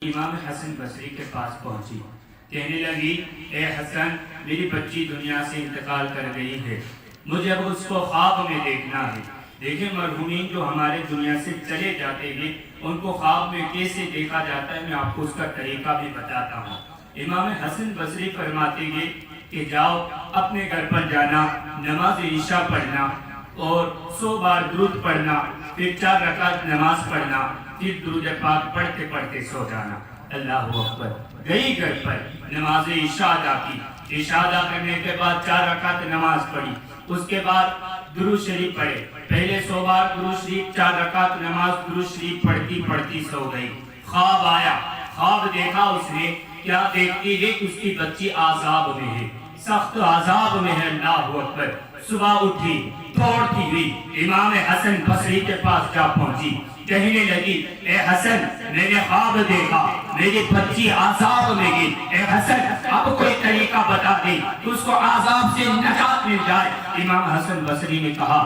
امام حسن بصری کے پاس پہنچی، کہنے لگی اے حسن میری بچی دنیا سے انتقال کر گئی ہے، مجھے اب اس کو خواب میں دیکھنا ہے۔ دیکھیں مرحومین جو ہمارے دنیا سے چلے جاتے ہیں ان کو خواب میں کیسے دیکھا جاتا ہے، میں آپ کو اس کا طریقہ بھی بتاتا ہوں۔ امام حسن بصری فرماتے ہیں کہ جاؤ اپنے گھر پر جانا، نماز عشاء پڑھنا اور 100 بار درود پڑھنا، پھر 4 رکعت نماز پڑھنا، پھر درود پاک پڑھتے پڑھتے سو جانا۔ اللہ اکبر۔ گئی گھر پر نماز عشاء ادا کی، عشاء ادا کرنے کے بعد 4 رکعت نماز پڑھی، اس کے بعد درود شریف پڑھے، پہلے 100 بار درود شریف، 4 رکعت نماز درود شریف پڑھتی پڑھتی سو گئی۔ خواب آیا، خواب دیکھا اس نے، کیا دیکھتی ہے؟ اس کی بچی عذاب میں ہے، سخت عذاب میں ہے۔ اللہ اکبر۔ صبح اٹھی دوڑتی ہوئی امام حسن بصری کے پاس جا پہنچی، کہنے لگی اے حسن میں نے خواب دیکھا، میری بچی عذاب میں گئی، اے حسن اب کوئی طریقہ بتا دے اس کو عذاب سے نجات مل جائے۔ امام حسن بصری نے کہا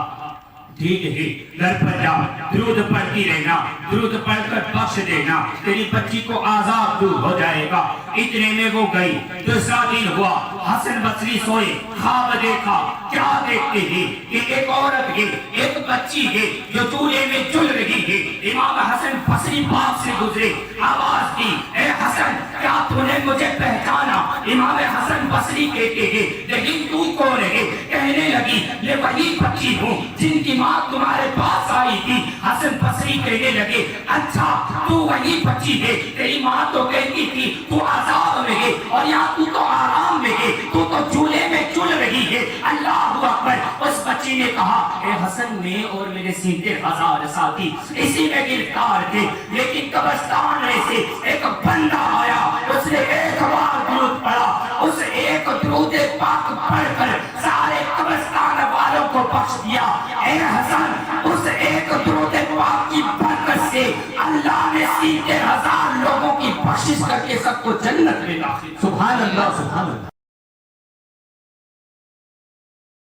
ٹھیک ہے، گھر پر جا درود پڑھتی رہنا، درود پڑھ کر بخش دینا، تیری بچی کو عذاب دور ہو جائے گا۔ اتنے میں وہ گئی، دوسرا دن ہوا، حسن بصری سوئے، خواب دیکھا، کیا دیکھتے ہیں کہ ایک عورت ہے، ایک بچی ہے جو چولہے میں جل رہی ہے۔ امام حسن بصری پاس سے گزرے، آواز دی اے حسن کیا تو نے مجھے پہچانا؟ امام حسن بصری کہتے ہیں لیکن تو کون ہے؟ کہنے لگی یہ وہی بچی ہوں جن کی ماں تمہارے پاس آئی تھی۔ حسن بصری کہنے لگے اچھا تو وہی بچی ہے، تیری ماں تو کہتی تھی تو عذاب میں ہے اور یہاں تو آرام میں ہے، تو چولہے میں چل رہی ہے۔ اللہ اکبر۔ اس بچی نے کہا اے حسن میں اور میرے 70,000 ساتھی اسی میں گرفتار تھے، لیکن قبرستان میں سے ایک بندہ آیا، اس نے ایک بار درود پڑھا، اس ایک درود پاک پڑھ کر سارے قبرستان والوں کو بخش دیا۔ اے حسن اس ایک درود پاک کی برکت سے اللہ نے 70,000 لوگوں کی بخشش کر کے سب کو جنت میں داخل۔ سبحان اللہ، سبحان اللہ۔